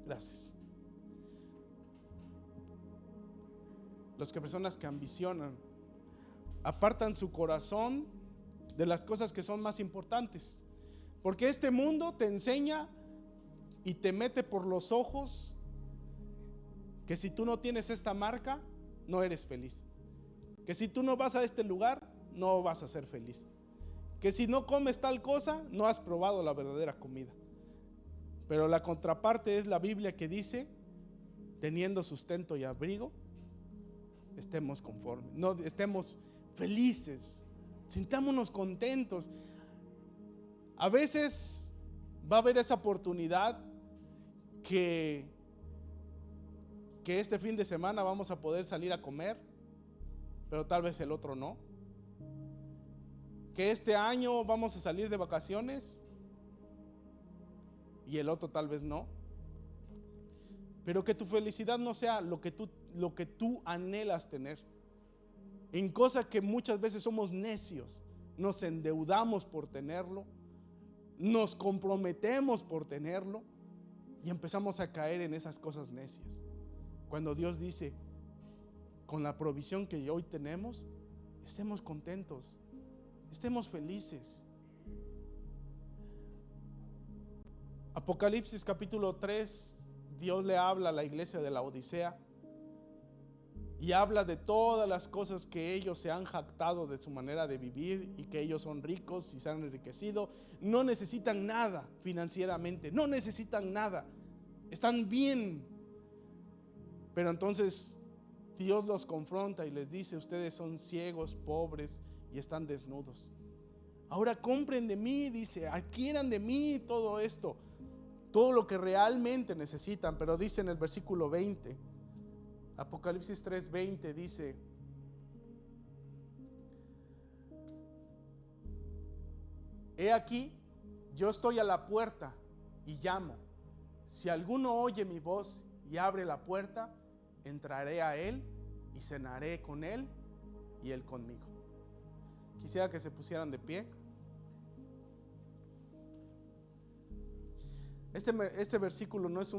Gracias. Personas que ambicionan, apartan su corazón de las cosas que son más importantes, porque este mundo te enseña y te mete por los ojos que si tú no tienes esta marca, no eres feliz, que si tú no vas a este lugar, no vas a ser feliz, que si no comes tal cosa, no has probado la verdadera comida. Pero la contraparte es la Biblia, que dice, teniendo sustento y abrigo, estemos conformes, no estemos felices, sintámonos contentos. A veces va a haber esa oportunidad que este fin de semana vamos a poder salir a comer, pero tal vez el otro no. Que este año vamos a salir de vacaciones y el otro tal vez no. Pero que tu felicidad no sea lo que tú anhelas tener. En cosas que muchas veces somos necios, nos endeudamos por tenerlo, nos comprometemos por tenerlo y empezamos a caer en esas cosas necias. Cuando Dios dice, con la provisión que hoy tenemos, estemos contentos, estemos felices. Apocalipsis capítulo 3, Dios le habla a la iglesia de la Odisea y habla de todas las cosas que ellos se han jactado de su manera de vivir y que ellos son ricos y se han enriquecido. No necesitan nada financieramente, no necesitan nada, están bien. Pero entonces Dios los confronta y les dice, ustedes son ciegos, pobres y están desnudos. Ahora compren de mí, dice, adquieran de mí todo esto, todo lo que realmente necesitan. Pero dice en el versículo 20, Apocalipsis 3:20 dice: he aquí, yo estoy a la puerta y llamo. Si alguno oye mi voz y abre la puerta, entraré a él y cenaré con él y él conmigo. Quisiera que se pusieran de pie. Este versículo no es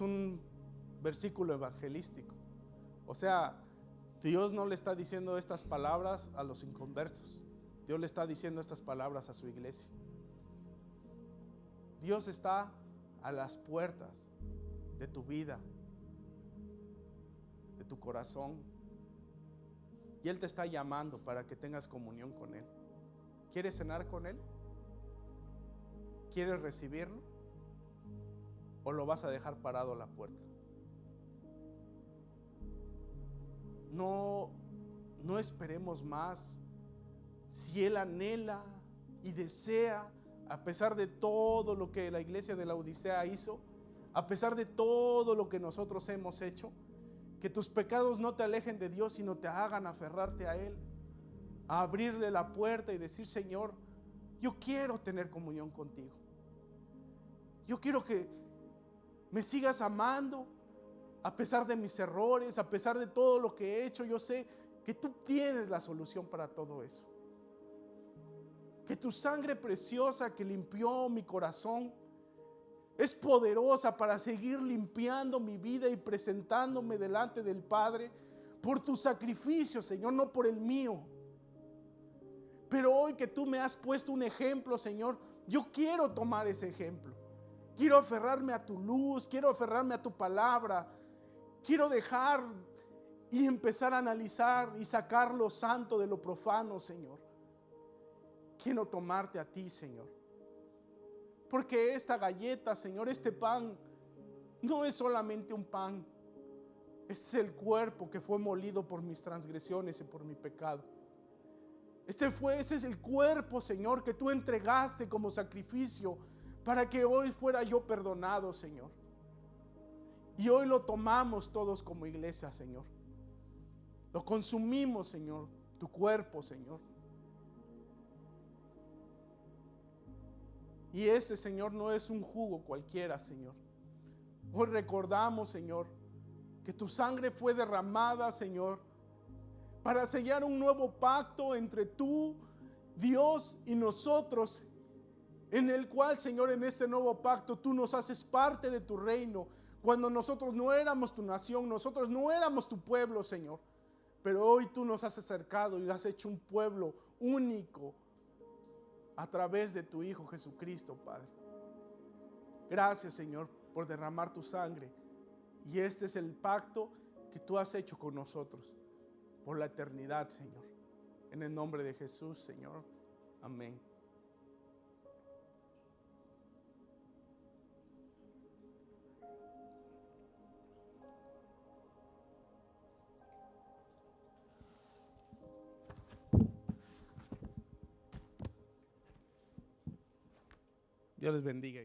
un versículo evangelístico. O sea, Dios no le está diciendo estas palabras a los inconversos. Dios le está diciendo estas palabras a su iglesia. Dios está a las puertas de tu vida, de tu corazón, y Él te está llamando para que tengas comunión con Él. ¿Quieres cenar con Él? ¿Quieres recibirlo? ¿O lo vas a dejar parado a la puerta? No esperemos más. Si Él anhela y desea, a pesar de todo lo que la iglesia de la Odisea hizo, a pesar de todo lo que nosotros hemos hecho, que tus pecados no te alejen de Dios, sino te hagan aferrarte a Él, a abrirle la puerta y decir: Señor, yo quiero tener comunión contigo. Yo quiero que me sigas amando a pesar de mis errores, a pesar de todo lo que he hecho. Yo sé que tú tienes la solución para todo eso. Que tu sangre preciosa que limpió mi corazón es poderosa para seguir limpiando mi vida y presentándome delante del Padre por tu sacrificio, Señor, no por el mío. Pero hoy que tú me has puesto un ejemplo, Señor, yo quiero tomar ese ejemplo. Quiero aferrarme a tu luz, quiero aferrarme a tu palabra. Quiero dejar y empezar a analizar y sacar lo santo de lo profano, Señor. Quiero tomarte a ti, Señor. Porque esta galleta, Señor, este pan, no es solamente un pan. Este es el cuerpo que fue molido por mis transgresiones y por mi pecado. Este es el cuerpo, Señor, que tú entregaste como sacrificio para que hoy fuera yo perdonado, Señor. Y hoy lo tomamos todos como iglesia, Señor. Lo consumimos, Señor, tu cuerpo, Señor. Y ese, Señor, no es un jugo cualquiera, Señor. Hoy recordamos, Señor, que tu sangre fue derramada, Señor, para sellar un nuevo pacto entre tú, Dios, y nosotros, en el cual, Señor, en ese nuevo pacto tú nos haces parte de tu reino. Cuando nosotros no éramos tu nación, nosotros no éramos tu pueblo, Señor. Pero hoy tú nos has acercado y has hecho un pueblo único a través de tu Hijo Jesucristo, Padre. Gracias, Señor, por derramar tu sangre. Y este es el pacto que tú has hecho con nosotros por la eternidad, Señor. En el nombre de Jesús, Señor. Amén. Dios les bendiga.